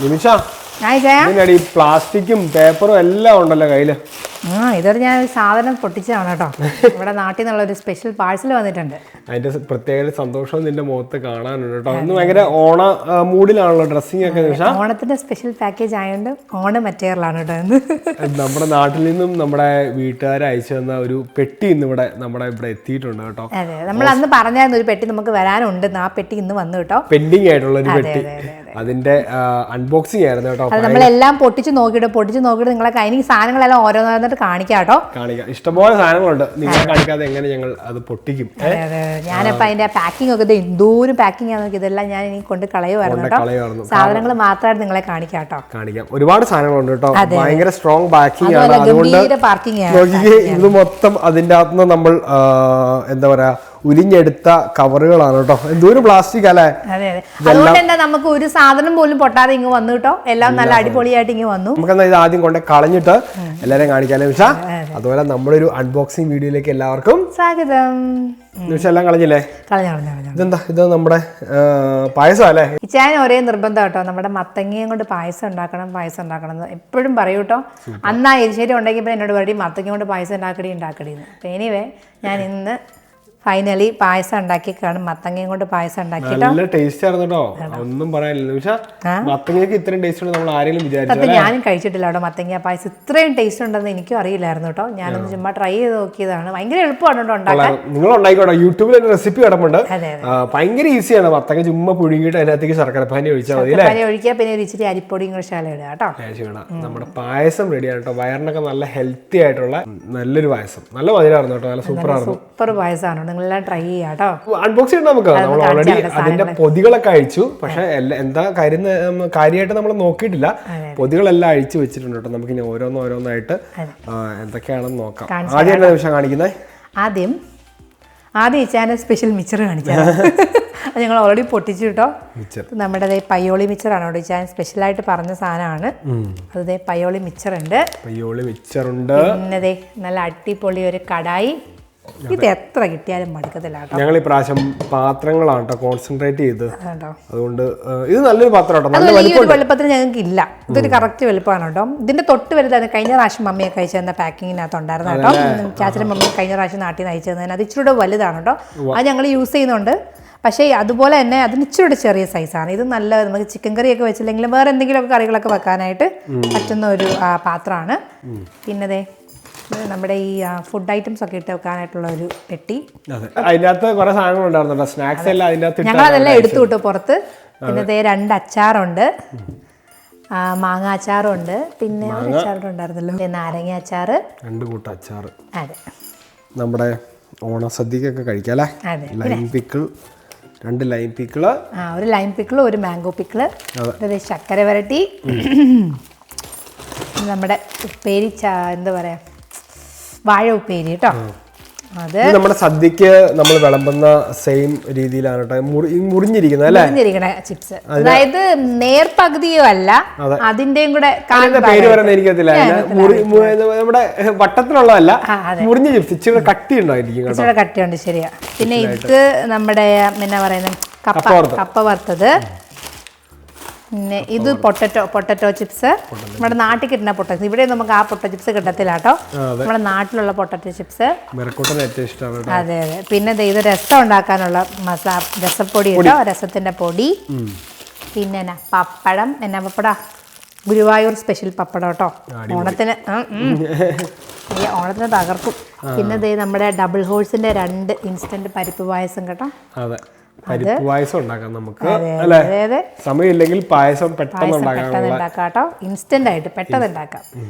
നിമിഷ പ്ലാസ്റ്റിക്കും പേപ്പറും എല്ലാം ഉണ്ടല്ലോ കയ്യില്. ഇതൊരു ഞാൻ സാധനം പൊട്ടിച്ചതാണ് കേട്ടോ. ഇവിടെ നാട്ടിൽ നിന്നുള്ള ഒരു സ്പെഷ്യൽ പാഴ്സൽ വന്നിട്ടുണ്ട്. അതിന്റെ പ്രത്യേക സന്തോഷം നിന്റെ മുഖത്ത് കാണാനുണ്ട് കേട്ടോ. ഇന്ന് ഭയങ്കര ഓണ മൂഡിലാണല്ലോ ഡ്രസ്സിംഗ് ഒക്കെ. ഓണത്തിന്റെ സ്പെഷ്യൽ പാക്കേജ് ആയതുകൊണ്ട് ഓണം മെറ്റീരിയലാണ് കേട്ടോ. നമ്മുടെ നാട്ടിൽ നിന്നും നമ്മുടെ വീട്ടുകാരെ അയച്ചു തന്ന ഒരു പെട്ടി ഇന്ന് നമ്മുടെ ഇവിടെ എത്തിയിട്ടുണ്ട് കേട്ടോ. അതെ, നമ്മൾ അന്ന് പറഞ്ഞായിരുന്നു ഒരു പെട്ടി നമുക്ക് വരാനുണ്ട്. ആ പെട്ടി ഇന്ന് വന്നു കേട്ടോ. പെൻഡിങ് ആയിട്ടുള്ള ഒരു പെട്ടി. അതിന്റെ അൺബോക്സിംഗ് ആയിരുന്നു കേട്ടോ. നമ്മളെല്ലാം പൊട്ടിച്ച് നോക്കിയിട്ട് നിങ്ങളെ കയ്യിൽ സാധനങ്ങളെല്ലാം ഓരോന്നായിട്ട് കാണിക്കാം. ഇഷ്ടംപോലെ സാധനങ്ങളുണ്ട്. നിങ്ങളെ കാണിക്കാതെ എങ്ങനെ ഞങ്ങൾ അത് പൊട്ടിക്കും. ഞാനിപ്പോ അതിന്റെ പാക്കിംഗ് ഒക്കെ എന്തോരം പാക്കിംഗ് ആണ്. ഇതെല്ലാം ഞാൻ ഇനി കൊണ്ട് കളയുമായിരുന്നു കേട്ടോ. സാധനങ്ങൾ മാത്രമായിട്ട് നിങ്ങളെ കാണിക്കാം. ഒരുപാട് സാധനങ്ങളുണ്ട് കേട്ടോ. ഭയങ്കര സ്ട്രോങ് പാക്കിംഗ് ആണ്. അതുകൊണ്ട് ഇത് മൊത്തം അതിന്റെ അകത്തുനിന്ന് നമ്മൾ എന്താ പറയാ ഉരിഞ്ഞെടുത്ത കവറുകളാണ് കേട്ടോ. എന്തോരം പ്ലാസ്റ്റിക് അല്ലേ. അതുകൊണ്ട് എന്താ നമുക്ക് ഒരു സാധനം പോലും പൊട്ടാതെ ഇങ്ങ് വന്നു കേട്ടോ. എല്ലാം നല്ല അടിപൊളിയായിട്ട് ഇങ്ങ് വന്നു. നമുക്കെന്നാ ഇത് ആദ്യം കൊണ്ട് കളഞ്ഞിട്ട് എല്ലാവരെയും കാണിക്കാല്ലേ നിമിഷ. അതുപോലെ നമ്മുടെ ഒരു അൺബോക്സിംഗ് വീഡിയോയിലേക്ക് എല്ലാവർക്കും സ്വാഗതം. നിമിഷ എല്ലാം കളഞ്ഞില്ലേ? ഇതെന്താ? ഇത് നമ്മുടെ പായസം അല്ലേ? ഇച്ചാൻ ഒരേ നിർബന്ധം കേട്ടോ. നമ്മുടെ മത്തങ്ങയും കൊണ്ട് പായസം ഉണ്ടാക്കണം എപ്പോഴും പറയൂ കേട്ടോ. അന്നാ എരിശ്ശേരി ഉണ്ടെങ്കിൽ എന്നോട് പറയും മത്തങ്ങ കൊണ്ട് പായസം ഉണ്ടാക്കടി. എനിവേ ഞാൻ ഇന്ന് ഫൈനലി പായസം ഉണ്ടാക്കിയാണ്. മത്തങ്ങയും കൊണ്ട് പായസം ഉണ്ടാക്കിട്ടോ. നല്ല ടേസ്റ്റ് ആയിരുന്നു കേട്ടോ. ഒന്നും പറയാനില്ല നിമിഷ. മത്തങ്ങയ്ക്ക് ഇത്രയും ടേസ്റ്റ് ഉണ്ട് നമ്മൾ ആരെങ്കിലും വിചാരിച്ചു? ഞാനും കഴിച്ചിട്ടില്ല കേട്ടോ മത്തങ്ങ പായസം. ഇത്രയും ടേസ്റ്റ് ഉണ്ടെന്ന് എനിക്കും അറിയില്ലായിരുന്നു കേട്ടോ. ഞാനൊന്ന് ചുമ്മാ ട്രൈ ചെയ്ത് നോക്കിയതാണ്. ഭയങ്കര എളുപ്പമാണ് കേട്ടോ ഉണ്ടാക്കാൻ. നിങ്ങൾ ഉണ്ടായിക്കോട്ടെ. യൂട്യൂബിൽ ഒരു റെസിപ്പി കിടപ്പുണ്ട്. ഭയങ്കര ഈസിയാണ്. മത്തങ്ങ ചുമ്മാ പുഴുങ്ങിയിട്ട് അതിനകത്തേക്ക് ശർക്കരപ്പാനി ഒഴിച്ചാൽ മതി. ഒഴിക്കുക, പിന്നെ ഒരു ഇച്ചിരി അരിപ്പൊടിയും കൂടെ ശാല ഇടുക കേട്ടോ. നമ്മുടെ പായസം റെഡിയാണ് കേട്ടോ. വയറിനൊക്കെ നല്ല ഹെൽത്തി ആയിട്ടുള്ള നല്ലൊരു പായസം. നല്ല മധുരമായിരുന്നു കേട്ടോ. നല്ല സൂപ്പർ പായസമാണ്. നിങ്ങളെല്ലാം ട്രൈ ചെയ്യാട്ടോ. അൺബോക്സ് ചെയ്യണം നമുക്ക്. നമ്മൾ ഓൾറെഡി അതിന്റെ പൊതികളൊക്കെ അഴിച്ചു. പക്ഷെ എന്താ കാര്യമായിട്ട് നമ്മൾ നോക്കിയിട്ടില്ല. പൊതികളെല്ലാം അഴിച്ചു വെച്ചിട്ടുണ്ട് കേട്ടോ. നമുക്ക് ഇനി ഓരോന്നായിട്ട് എന്തൊക്കെയാണെന്ന് നോക്കാം. ആദ്യം എന്താ നിമിഷം കാണിക്കുന്നത്? ആദ്യം ഈ സ്പെഷ്യൽ മിച്ചർ കാണിക്കാം. അത് ഞങ്ങൾ ഓൾറെഡി പൊട്ടിച്ചു കേട്ടോ. നമ്മുടെ പയ്യോളി മിച്ചറാണ് അവിടെ ഇച്ചാൻ സ്പെഷ്യലായിട്ട് പറഞ്ഞ സാധനമാണ്. അത് പയ്യോളി മിച്ചറുണ്ട്. പിന്നെ നല്ല അടിപൊളി ഒരു കടായി. ഇത് എത്ര കിട്ടിയാലും മടുക്കത്തില്ല കേട്ടോ. ഞങ്ങൾ ഈ പ്രാവശ്യം പാത്രങ്ങളാണ് കേട്ടോ കോൺസെൻട്രേറ്റ് ചെയ്ത്. അതുകൊണ്ട് ഇത് നല്ലൊരു പാത്രം. ഈ ഒരു വലുപ്പത്തിന് ഞങ്ങൾക്ക് ഇല്ല. ഇതൊരു കറക്റ്റ് വലുപ്പമാണ് കേട്ടോ. ഇതിന്റെ തൊട്ട് വലുതാണ് കഴിഞ്ഞ പ്രാവശ്യം മമ്മിയെ കഴിച്ചു തന്ന പാക്കിങ്ങിനകത്ത് ഉണ്ടായിരുന്നു കേട്ടോ. ചാച്ചനും മമ്മിയെ കഴിഞ്ഞ പ്രാവശ്യം നാട്ടിൽ നിന്ന് അയച്ചു തന്നതിന് അത് ഇച്ചിരി വലുതാണ് കേട്ടോ. അത് ഞങ്ങൾ യൂസ് ചെയ്യുന്നുണ്ട്. പക്ഷേ അതുപോലെ തന്നെ അതിന് ഇച്ചിരി ചെറിയ സൈസാണ്. ഇത് നല്ല നമുക്ക് ചിക്കൻ കറിയൊക്കെ വെച്ചില്ലെങ്കിലും വേറെ എന്തെങ്കിലുമൊക്കെ കറികളൊക്കെ വെക്കാനായിട്ട് പറ്റുന്ന ഒരു പാത്രമാണ്. പിന്നെ നമ്മുടെ ഈ ഫുഡ് ഐറ്റംസ് ഒക്കെ ഇട്ട് വെക്കാനായിട്ടുള്ള ഒരു പെട്ടി. അതിനകത്ത് കുറെ സാധനങ്ങളുണ്ടായിരുന്നു. സ്നാക്സ് എല്ലാം അതിനകത്ത് ഞങ്ങൾ അതെല്ലാം എടുത്തു വിട്ടു പുറത്ത്. പിന്നെ 2 അച്ചാറുണ്ട്. മാങ്ങ അച്ചാറുണ്ട്. പിന്നെ അച്ചാറുണ്ടായിരുന്നല്ലോ നാരങ്ങ അച്ചാറ്. 2 കൂട്ടം അച്ചാറ്. അതെ, നമ്മുടെ ഓണസദ്യക്കൊക്കെ കഴിക്കാല്ലേ. ലൈം പിക്കിൾ, 2 ലൈം പിക്കിള്, ഒരു ലൈം പിക്കിള്, ഒരു മാംഗോ പിക്കിള്, ശർക്കര വരട്ടി, നമ്മുടെ ഉപ്പേരി, എന്താ പറയാ വാഴ ഉപ്പേരി കേട്ടോ. അത് നമ്മുടെ സദ്യക്ക് നമ്മൾ വിളമ്പുന്ന സെയിം രീതിയിലാണ് കേട്ടോ. മുറിഞ്ഞിരിക്കുന്ന ചിപ്സ്. അതായത് നേർപകുതിയോ അല്ല, അതിന്റെയും കൂടെ പേര് പറയുന്നത് എനിക്കറിയില്ല. നമ്മുടെ വട്ടത്തിലുള്ളതല്ല, മുറിഞ്ഞ ചിപ്സ്. ഇച്ചിരി കട്ടി ഉണ്ടായിരിക്കും. ഇച്ചിരി കട്ടിയുണ്ട്, ശരിയാ. പിന്നെ ഇത് നമ്മുടെ എന്നാ പറയുന്നത് കപ്പ വറുത്തത്. പിന്നെ ഇത് പൊട്ടറ്റോ ചിപ്സ്. നമ്മുടെ നാട്ടിൽ കിട്ടുന്ന പൊട്ടറ്റോ. ഇവിടെ നമുക്ക് ആ പൊട്ടറ്റോ ചിപ്സ് കിട്ടത്തില്ല കേട്ടോ. നമ്മുടെ നാട്ടിലുള്ള പൊട്ടറ്റോ ചിപ്സ്. അതെ. പിന്നെ ഇത് രസം ഉണ്ടാക്കാനുള്ള രസപ്പൊടി കേട്ടോ. രസത്തിന്റെ പൊടി. പിന്നെ പപ്പടം. പപ്പട ഗുരുവായൂർ സ്പെഷ്യൽ പപ്പടം കേട്ടോ. ഓണത്തിന് തകർക്കും. പിന്നെ നമ്മുടെ ഡബിൾ ഹോഴ്സിന്റെ 2 ഇൻസ്റ്റന്റ് പരിപ്പ് പായസം കേട്ടോ. പരിപ്പ് പായസം ഉണ്ടാക്കാം നമുക്ക് അല്ലേ. സമയമില്ലെങ്കിൽ പായസം പെട്ടെന്ന് ഉണ്ടാക്കാം. ഇൻസ്റ്റന്റ് ആയിട്ട് പെട്ടെന്ന് ഉണ്ടാക്കാം.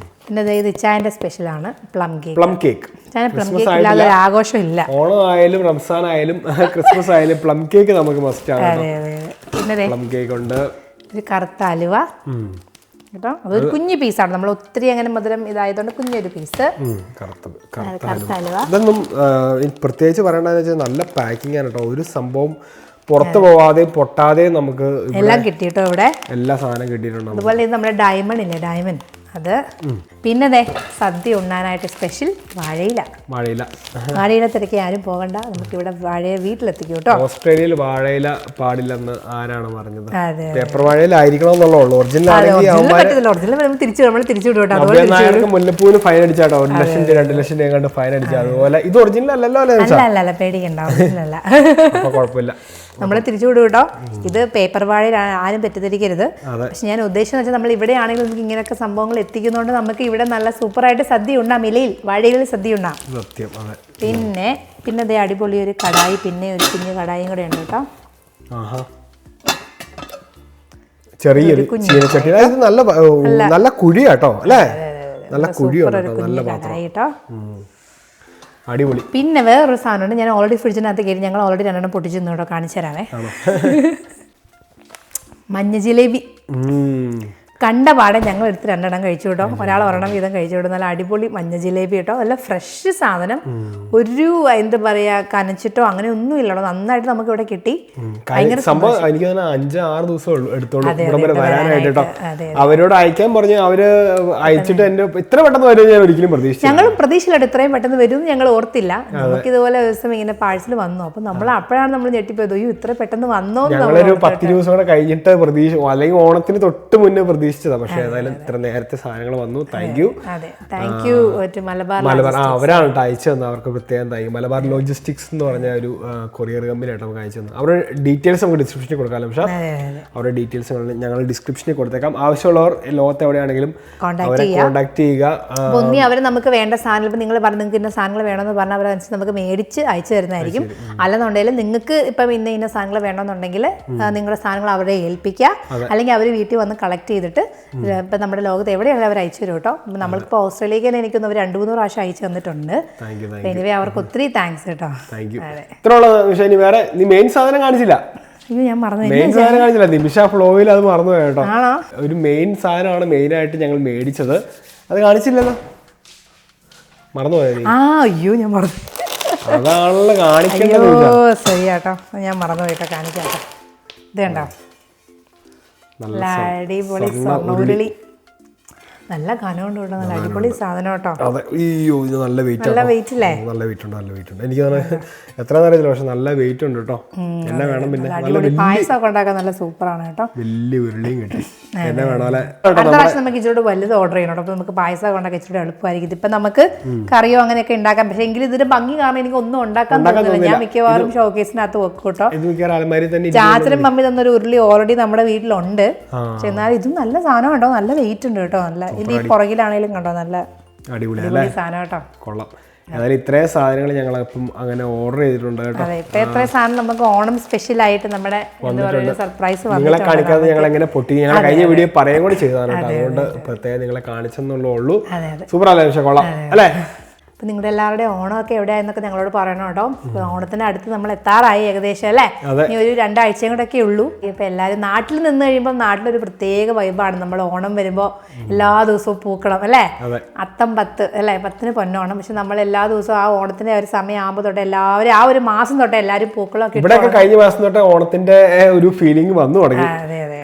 പിന്നെ ഇത് ഇച്ചായന്റെ സ്പെഷ്യലാണ് പ്ലം കേക്ക്. പ്ലം കേക്ക് ഇല്ലാതെ ഒരു ആഘോഷം ഇല്ല. ഓണം ആയാലും റംസാൻ ആയാലും ക്രിസ്മസ് ആയാലും പ്ലം കേക്ക് നമുക്ക് മസ്റ്റ് ആണ്. പിന്നെ പ്ലം കേക്ക് ഉണ്ട്. ഒരു കറുത്ത അലുവ കേട്ടോ. അതൊരു കുഞ്ഞു പീസാണ്. നമ്മൾ ഒത്തിരി അങ്ങനെ മധുരം ഇതായതുകൊണ്ട് കുഞ്ഞൊരു പീസ് കറുത്ത അലുവ. ഇതൊന്നും പ്രത്യേകിച്ച് പറയണ്ടെന്ന് വെച്ചാൽ നല്ല പാക്കിംഗ് ആണ് കേട്ടോ. ഒരു സംഭവം പുറത്തു പോവാതെ പൊട്ടാതെ നമുക്ക് എല്ലാം കിട്ടിയിട്ടോ. ഇവിടെ എല്ലാ സാധനം കിട്ടിയിട്ടുണ്ട്. അതുപോലെ നമ്മുടെ ഡയമണ്ട് ഇല്ലേ, ഡയമണ്ട് അത് പിന്നെ ദേ സദ്യ ഉണ്ണാനായിട്ട് സ്പെഷ്യൽ വാഴയില. വാഴയില തിരക്കി ആരും പോകണ്ട, നമുക്ക് ഇവിടെ വാഴയെ വീട്ടിലെത്തിക്കും കേട്ടോ. ഓസ്ട്രേലിയയിൽ വാഴയില പാടില്ലെന്ന് ആരാണ് പറഞ്ഞത്? പേപ്പർ വാഴയിലായിരിക്കണം എന്നുള്ളൂ. ഒറിജിനൽ തിരിച്ചു വിടും. മുല്ലപ്പൂവിന് ഫൈൻ അടിച്ചാട്ടോ, 1 ലക്ഷം 2 ലക്ഷം രൂപ ഫൈൻ അടിച്ചാൽ. അതുപോലെ ഇത് ഒറിജിനൽ അല്ലല്ലോ? അല്ല, പേടിക്കണ്ട, ഒറിജിനല്ല. കുഴപ്പമില്ല, നമ്മളെ തിരിച്ചു വിടും കേട്ടോ. ഇത് പേപ്പർ വാഴയിൽ ആരും തെറ്റിദ്ധരിക്കരുത്. പക്ഷെ ഞാൻ ഉദ്ദേശിച്ചെന്ന് വെച്ചാൽ നമ്മൾ ഇവിടെ ആണെങ്കിൽ നമുക്ക് ഇങ്ങനെയൊക്കെ സംഭവങ്ങൾ എത്തിക്കുന്നതുകൊണ്ട് നമുക്ക് ഇവിടെ നല്ല സൂപ്പറായിട്ട് സദ്യ ഉണ്ടാം. ഇലയിൽ വാഴയിൽ സദ്യ ഉണ്ടാം. പിന്നെ അതേ അടിപൊളി ഒരു കടായി, പിന്നെ ഒരു കുഞ്ഞു കടായും കൂടെ ഉണ്ട് കേട്ടോ. ചെറിയൊരു ചീനച്ചട്ടി, നല്ല കുഴിയാട്ടോ അല്ലേ? നല്ല കുഴിയുണ്ട്, നല്ല കടായി കേട്ടോ. അടിപൊളി. പിന്നെ വേറൊരു സാധനമുണ്ട്, ഞാൻ ഓൾറെഡി ഫ്രിഡ്ജിനകത്ത് കയറി, ഞങ്ങൾ ഓൾറെഡി 2 പൊട്ടിച്ചു കേട്ടോ, കാണിച്ചു തരാവേ. മഞ്ഞ ജിലേബി കണ്ട പാടെ ഞങ്ങൾ എടുത്ത് 2 കഴിച്ചു കേട്ടോ. ഒരാൾ 1 വീതം കഴിച്ചു കേട്ടോ. നല്ല അടിപൊളി മഞ്ഞ ജിലേബി കേട്ടോ. നല്ല ഫ്രഷ് സാധനം, ഒരു എന്താ പറയാ കനച്ചിട്ടോ അങ്ങനെ ഒന്നും ഇല്ലല്ലോ, നന്നായിട്ട് നമുക്ക് ഇവിടെ കിട്ടി. എനിക്ക് 5-6 ദിവസം എടുത്തോളൂ ഇവിടെ വരെ വരാനായിട്ട് കേട്ടോ. അവരോട് അയക്കാൻ പറഞ്ഞു, അവര് അയച്ചിട്ട് എന്റെ ഇത്ര പെട്ടെന്ന് വരും ഞാൻ ഒരിക്കലും പ്രതീക്ഷിച്ചു. ഞങ്ങളും പ്രതീക്ഷയിലെടുത്ത് ഇത്രയും പെട്ടെന്ന് വരും ഞങ്ങൾ ഓർത്തില്ല. നമുക്ക് ഇതുപോലെ ദിവസം ഇങ്ങനെ പാഴ്സൽ വന്നു, അപ്പൊ നമ്മൾ അപ്പോഴാണ് നമ്മൾ ഞെട്ടിപ്പോയത്, അയ്യോ ഇത്ര പെട്ടെന്ന് വന്നോ. ഞങ്ങളൊരു 10 ദിവസം കൂടെ കഴിഞ്ഞിട്ട് പ്രതീക്ഷ, അല്ലെങ്കിൽ ഓണത്തിന് തൊട്ട് മുന്നേ പ്രതീക്ഷിച്ചതാ. പക്ഷെ ഏതായാലും ഇത്ര നേരത്തെ സാധനങ്ങൾ വന്നു. Thank you Malabar. അവരാണ് അയച്ചു തന്നെ, അവർക്ക് പ്രത്യേകം താങ്ക് യു. മലബാർ ലോജിസ്റ്റിക്സ് എന്ന് പറഞ്ഞ ഒരു കൊറിയർ കമ്പനി ആയിട്ട് നമുക്ക് അയച്ചു തന്നെ. അവരുടെ ഡീറ്റെയിൽസ് നമുക്ക് ഡിസ്ക്രിപ്ഷനിൽ കൊടുക്കാം. പക്ഷേ അവരുടെ ഡീറ്റെയിൽസ് ഞങ്ങൾ ഡിസ്ക്രിപ്ഷനിൽ കൊടുത്തേക്കാം. ആവശ്യമുള്ളവർ ലോകത്ത് എവിടെയാണെങ്കിലും അവരെ കോൺടാക്ട് ചെയ്യുക. ഒന്നി അവർ നമുക്ക് വേണ്ട സാധനം, ഇപ്പം നിങ്ങൾ പറഞ്ഞു നിങ്ങൾക്ക് ഇന്ന സാധനങ്ങൾ വേണമെന്ന് പറഞ്ഞാൽ അവരനുസരിച്ച് നമുക്ക് മേടിച്ച് അയച്ചു തരുന്നതായിരിക്കും. അല്ലെന്നുണ്ടെങ്കിൽ നിങ്ങൾക്ക് ഇപ്പം ഇന്ന സാധനങ്ങൾ വേണമെന്നുണ്ടെങ്കിൽ നിങ്ങളുടെ സാധനങ്ങൾ അവരെ ഏൽപ്പിക്കുക, അല്ലെങ്കിൽ അവർ വീട്ടിൽ വന്ന് കളക്ട് ചെയ്തിട്ട് ഇപ്പം നമ്മുടെ ലോകത്ത് എവിടെയാണ് അവർ അയച്ചു തരും കേട്ടോ. നമ്മളിപ്പോൾ ഓസ്ട്രേലിയക്ക് തന്നെ എനിക്കൊന്ന് 2-3 പ്രാവശ്യം അയച്ചു തന്നിട്ടുണ്ട്. എനിവേ അവർക്ക് ഒത്തിരി താങ്ക്സ് കേട്ടോ. വേറെ നീ മെയിൻ സാധനം കാണിച്ചില്ല. അയ്യോ ഞാൻ മറന്നു. മെയിൻ സാധനം കാണിച്ചില്ല, നിമിഷ ഫ്ലോയിൽ അത് മറന്നു പോയി കേട്ടോ. ഒരു മെയിൻ സാധനമാണ് മെയിനായിട്ട് ഞങ്ങൾ മേടിച്ചത്, അത് കാണിച്ചില്ലല്ലോ, മറന്നുപോയത്. അയ്യോ ഞാൻ മറന്നു, അതാണല്ലോ കാണിക്കേണ്ടത്. ശരിയാട്ടോ, ഞാൻ മറന്നു പോയിട്ടോ, കാണിക്കാട്ടോ. ഇത് കണ്ടോ, നല്ല അടിപൊളി സ്വർണ്ണ നല്ല കനമുണ്ട് കേട്ടോ, നല്ല അടിപൊളി സാധനം കേട്ടോ. അതെ, അയ്യോ ഇത് നല്ല വെയിറ്റ്, നല്ല വെയിറ്റ് അല്ലേ? നല്ല വെയിറ്റ് ഉണ്ട്. എനിക്ക് എത്ര അറിയില്ല, പക്ഷെ നല്ല വെയിറ്റ് ഉണ്ട് കേട്ടോ. എന്നെ വേണം. പിന്നെ പായസമൊക്കെ ഉണ്ടാക്കാൻ നല്ല സൂപ്പറാണ് കേട്ടോ. വലിയ ഉരുളിയും കിട്ടി. എന്നെ വേണം അല്ലെ? അടുത്ത പ്രാവശ്യം നമുക്ക് ഇച്ചിരി വലുത് ഓർഡർ ചെയ്യണം. അപ്പൊ നമുക്ക് പായസം ഉണ്ടാക്കാൻ ഇച്ചിരി എളുപ്പമായിരിക്കും. ഇപ്പൊ നമുക്ക് കറിയോ അങ്ങനെയൊക്കെ ഉണ്ടാക്കാം. പക്ഷെ എങ്കിലും ഇതിന്റെ ഭംഗി കാരണം എനിക്ക് ഒന്നും ഉണ്ടാക്കാൻ തോന്നുന്നില്ല. ഞാൻ മിക്കവാറും ഷോക്കേസിനകത്ത് വെക്കും കേട്ടോ. ചാച്ചനും മമ്മി തന്നൊരു ഉരുളി ഓൾറെഡി നമ്മുടെ വീട്ടിലുണ്ട്. പക്ഷെ എന്നാലും ഇതും നല്ല സാധനം കേട്ടോ, നല്ല വെയിറ്റ് ഉണ്ട് കേട്ടോ. നല്ല ഇത് ഈ പുറകിലാണേലും കണ്ടോ, നല്ല അടിപൊളി സാധനം കേട്ടോ. കൊള്ളാം. അതായത് ഇത്രയും സാധനങ്ങൾ ഞങ്ങൾ ഇപ്പം അങ്ങനെ ഓർഡർ ചെയ്തിട്ടുണ്ട് കേട്ടോ. ഇത്രയും സാധനം നമുക്ക് ഓണം സ്പെഷ്യൽ ആയിട്ട് നമ്മുടെ സർപ്രൈസ് നിങ്ങളെ കാണിക്കാതെ ഞങ്ങൾ എങ്ങനെ പൊട്ടി, ഞങ്ങൾ കഴിഞ്ഞ വീഡിയോ പറയുകയും കൂടി ചെയ്തതാണ് കേട്ടോ. അതുകൊണ്ട് പ്രത്യേകം നിങ്ങളെ കാണിച്ചെന്നുള്ളൂ. സൂപ്പർ അല്ലേ? പക്ഷെ കൊള്ളാം അല്ലേ? അപ്പം നിങ്ങളുടെ എല്ലാവരുടെയും ഓണമൊക്കെ എവിടെയാണെന്നൊക്കെ ഞങ്ങളോട് പറയണം കേട്ടോ. ഓണത്തിന് അടുത്ത് നമ്മൾ എത്താറായി ഏകദേശം അല്ലേ? ഇനി ഒരു 2 ആഴ്ചയും കൂടെ ഒക്കെ ഉള്ളൂ. ഇപ്പം എല്ലാവരും നാട്ടിൽ നിന്ന് കഴിയുമ്പോൾ നാട്ടിലൊരു പ്രത്യേക വൈബാണ്. നമ്മൾ ഓണം വരുമ്പോൾ എല്ലാ ദിവസവും പൂക്കണം അല്ലേ? അത്തം 10 അല്ലേ? 10-ന് പൊന്നോണം. പക്ഷെ നമ്മൾ എല്ലാ ദിവസവും ആ ഓണത്തിന്റെ ഒരു സമയമാകുമ്പോൾ തൊട്ട് എല്ലാവരും ആ ഒരു മാസം തൊട്ട് എല്ലാവരും പൂക്കളൊക്കെ ഇവിടെയൊക്കെ കഴിഞ്ഞ മാസം തൊട്ട് ഓണത്തിന്റെ ഒരു ഫീലിംഗ് വന്നു തുടങ്ങി.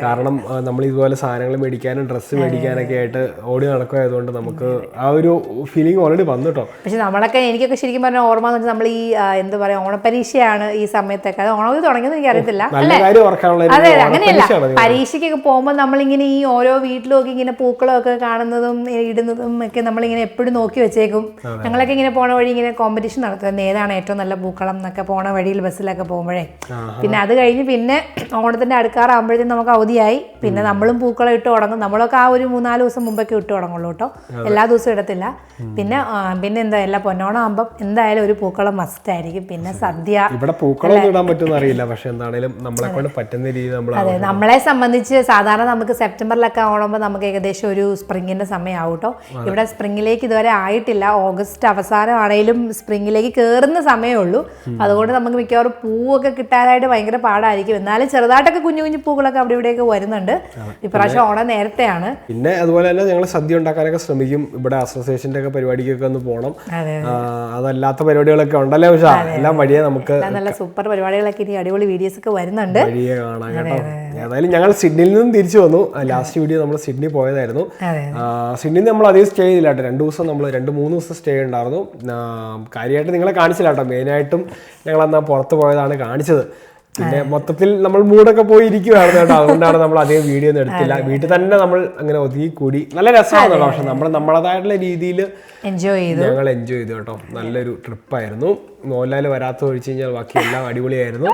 കാരണം നമ്മൾ ഇതുപോലെ സാധനങ്ങൾ മേടിക്കാനും ഡ്രസ്സ് മേടിക്കാനൊക്കെ ആയിട്ട് ഓടി നടക്കുമായതുകൊണ്ട് നമുക്ക് ആ ഒരു ഫീലിംഗ് ഓൾറെഡി വന്നു കേട്ടോ. പക്ഷെ നമ്മളൊക്കെ എനിക്കൊക്കെ ശരിക്കും പറഞ്ഞാൽ ഓർമ്മ എന്ന് വെച്ചാൽ നമ്മൾ ഈ എന്താ പറയാ ഓണപരീക്ഷയാണ് ഈ സമയത്തൊക്കെ. അത് ഓണം തുടങ്ങിയത് എനിക്ക് അറിയത്തില്ല അല്ലേ? അതെ, അങ്ങനെയല്ല. പരീക്ഷയ്ക്കൊക്കെ പോകുമ്പോൾ നമ്മളിങ്ങനെ ഈ ഓരോ വീട്ടിലും ഇങ്ങനെ പൂക്കളമൊക്കെ കാണുന്നതും ഇടുന്നതും ഒക്കെ നമ്മളിങ്ങനെ എപ്പോഴും നോക്കി വെച്ചേക്കും. ഞങ്ങളൊക്കെ ഇങ്ങനെ പോണ വഴി ഇങ്ങനെ കോമ്പറ്റീഷൻ നടത്തുന്നത് ഏതാണ് ഏറ്റവും നല്ല പൂക്കളം എന്നൊക്കെ പോണ വഴിയിൽ ബസ്സിലൊക്കെ പോകുമ്പോഴേ. പിന്നെ അത് കഴിഞ്ഞ് പിന്നെ ഓണത്തിന്റെ അടുക്കാറാകുമ്പോഴത്തേക്കും നമുക്ക് അവധിയായി. പിന്നെ നമ്മളും പൂക്കളം ഇട്ട് തുടങ്ങും. നമ്മളൊക്കെ ആ ഒരു 3-4 ദിവസം മുമ്പൊക്കെ ഇട്ട് തുടങ്ങുള്ളൂ കേട്ടോ. എല്ലാ ദിവസവും ഇടത്തില്ല. പിന്നെ എന്താ എല്ലാ പൊന്നോണം ആകുമ്പോൾ എന്തായാലും ഒരു പൂക്കളം മസ്റ്റ് ആയിരിക്കും. പിന്നെ സദ്യ. ഇവിടെ പൂക്കളം ഇടാൻ പറ്റുമെന്ന് അറിയില്ല, പക്ഷെ എന്താണെങ്കിലും നമ്മളെ കൊണ്ട് പറ്റുന്ന രീതിയിൽ നമ്മൾ. അതെ, നമ്മളെ സംബന്ധിച്ച് സാധാരണ നമുക്ക് സെപ്റ്റംബറിലൊക്കെ ആവുമ്പോൾ നമുക്ക് ഏകദേശം ഒരു സ്പ്രിങ്ങിന്റെ സമയമാവും കേട്ടോ. ഇവിടെ സ്പ്രിങ്ങിലേക്ക് ഇതുവരെ ആയിട്ടില്ല. ഓഗസ്റ്റ് അവസാനമാണെങ്കിലും സ്പ്രിങ്ങിലേക്ക് കയറുന്ന സമയമേ ഉള്ളൂ. അതുകൊണ്ട് നമുക്ക് മിക്കവാറും പൂവൊക്കെ കിട്ടാനായിട്ട് ഭയങ്കര പാടായിരിക്കും. എന്നാലും ചെറുതായിട്ടൊക്കെ കുഞ്ഞു കുഞ്ഞു പൂക്കളൊക്കെ അവിടെ ഇവിടെയൊക്കെ വരുന്നുണ്ട്. ഇപ്രാവശ്യം ഓണം നേരത്തെയാണ്. പിന്നെ അതുപോലെ തന്നെ ഞങ്ങൾ സദ്യ ഉണ്ടാക്കാനൊക്കെ ശ്രമിക്കും. ഇവിടെ അസോസിയേഷന്റെ ഒക്കെ പരിപാടിക്കൊക്കെ ഒന്ന് പോകണം. അതല്ലാത്ത പരിപാടികളൊക്കെ ഉണ്ടല്ലേ ഉഷ, എല്ലാം വഴിയെ നമുക്ക് നല്ല സൂപ്പർ പരിപാടികളൊക്കെ ഇനി അടിപൊളി വീഡിയോസ് ഒക്കെ വരുന്നുണ്ട്, വഴിയെ കാണാം കേട്ടോ. ഏതായാലും ഞങ്ങൾ സിഡ്നിയിൽ നിന്നും തിരിച്ചു വന്നു. ലാസ്റ്റ് വീഡിയോ നമ്മൾ സിഡ്നി പോയതായിരുന്നു. സിഡ്നിയിൽ നമ്മൾ അധികം സ്റ്റേ ചെയ്തില്ല കേട്ടോ. 2-3 ദിവസം സ്റ്റേ ഉണ്ടായിരുന്നു. കാര്യമായിട്ട് നിങ്ങളെ കാണിച്ചില്ല കേട്ടോ. മെയിനായിട്ടും ഞങ്ങൾ അന്ന് പുറത്ത് പോയതാണ് കാണിച്ചത്. പിന്നെ മൊത്തത്തിൽ നമ്മൾ മൂടൊക്കെ പോയി ഇരിക്കുവായിരുന്നു കേട്ടോ. അതുകൊണ്ടാണ് നമ്മൾ അധികം വീഡിയോ ഒന്നും എടുത്തില്ല. വീട്ടിൽ തന്നെ നമ്മൾ അങ്ങനെ ഒതുങ്ങി കൂടി. നല്ല രസമാണല്ലോ. പക്ഷെ നമ്മൾ നമ്മളതായിട്ടുള്ള രീതിയിൽ ഞങ്ങൾ എൻജോയ് ചെയ്തു കേട്ടോ. നല്ലൊരു ട്രിപ്പായിരുന്നു. മോഹൻലാൽ വരാത്ത ഒഴിച്ചു കഴിഞ്ഞാൽ ബാക്കി എല്ലാം അടിപൊളിയായിരുന്നു.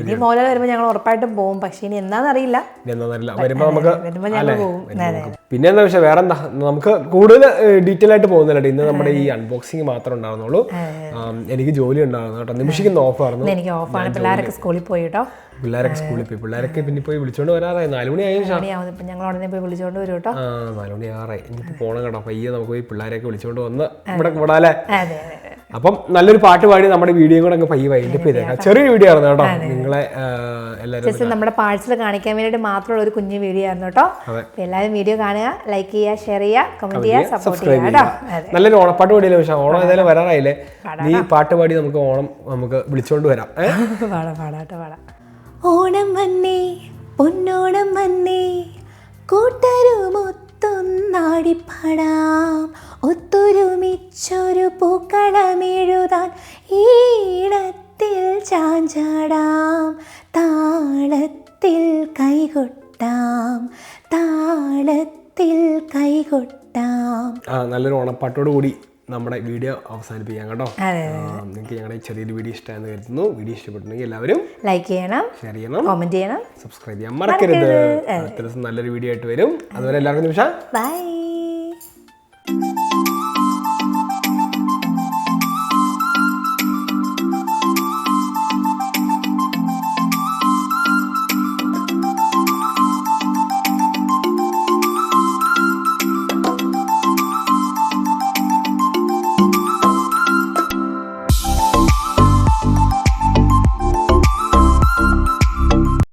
ഇനി മോഹൻലാൽ വരുമ്പോൾ ഞങ്ങൾ ഉറപ്പായിട്ടും പോകും. പക്ഷെ ഇനി എന്താണെന്നറിയില്ല, വരുമ്പോ നമുക്ക്. പിന്നെ എന്താ പക്ഷെ വേറെന്താ, നമുക്ക് കൂടുതൽ ഡീറ്റെയിൽ ആയിട്ട് പോകുന്നില്ല. ഇന്ന് നമ്മുടെ ഈ അൺബോക്സിംഗ് മാത്രമേ ഉണ്ടായിരുന്നുള്ളൂ. എനിക്ക് ജോലി ഉണ്ടായിരുന്നു കേട്ടോ. നിമിഷിക്കുന്ന ഓഫായിരുന്നു. എനിക്ക് ഓഫാണ്. പിള്ളേരൊക്കെ സ്കൂളിൽ പോയി കേട്ടോ. പിള്ളേരൊക്കെ സ്കൂളിൽ പോയി. പിള്ളേരൊക്കെ പിന്നെ പോയി വിളിച്ചോണ്ട് വരാറായി. 4 മണിയായി. ഞങ്ങൾ ഉടനെ പോയി വിളിച്ചോണ്ട് വരും കേട്ടോ. 4 മണിയാറായി. ഇനിയിപ്പോ പോണം കേട്ടോ. പയ്യെ നമുക്ക് പോയി പിള്ളേരെയൊക്കെ വിളിച്ചോണ്ട് വന്ന് ഇവിടെ കൂടാല്ലേ. അപ്പം നല്ലൊരു പാട്ട് പാടി നമ്മുടെ വീഡിയോ കൂടെ അങ്ങ് പയ്യെ വൈൻഡപ്പ് ചെയ്തേക്കാം. ചെറിയ വീഡിയോ ആയിരുന്നു കേട്ടോ. നിങ്ങളെ എല്ലാവരും നമ്മുടെ പാഴ്സൽ കാണിക്കാൻ വേണ്ടിയിട്ട് മാത്രമുള്ള ഒരു കുഞ്ഞു വീഡിയോ ആയിരുന്നു കേട്ടോ. എല്ലാവരും വീഡിയോ കാണുക, ലൈക്ക് ചെയ്യുക, ഷെയർ ചെയ്യുക, കമന്റ് ചെയ്യുക, സപ്പോർട്ട് ചെയ്യുക കേട്ടോ. നല്ലൊരു ഓണപ്പാട്ട് പാടിയില്ലേ പക്ഷേ? ഓണം ഏതായാലും വരാറായില്ലേ? നീ പാട്ട് പാടി നമുക്ക് ഓണം നമുക്ക് വിളിച്ചോണ്ട് വരാം. പാടാം. ഓണം വന്നേ പൊന്നോണം വന്നേ, കൂട്ടരുമൊത്തൊന്നാടിപ്പാടാം, ഒത്തൊരുമിച്ചൊരു പൂക്കളമെഴുതാൻ ഈണത്തിൽ ചാഞ്ചാടാം, താളത്തിൽ കൈകൊട്ടാം, താളത്തിൽ കൈകൊട്ടാം. നല്ലൊരു ഓണപ്പാട്ടോട് കൂടി നമ്മുടെ വീഡിയോ അവസാനിപ്പിക്കാം കേട്ടോ. നിങ്ങൾക്ക് ഞങ്ങളുടെ ചെറിയൊരു വീഡിയോ ഇഷ്ടമായെന്ന് കരുതുന്നു. വീഡിയോ ഇഷ്ടപ്പെട്ടിട്ടുണ്ടെങ്കിൽ എല്ലാവരും ലൈക്ക് ചെയ്യണം, ഷെയർ ചെയ്യണം, കമന്റ് ചെയ്യണം, സബ്സ്ക്രൈബ് ചെയ്യാൻ മറക്കരുത്. അടുത്ത ദിവസം നല്ലൊരു വീഡിയോ ആയിട്ട് വരും. അതുവരെ എല്ലാവർക്കും നിമിഷം ബൈ.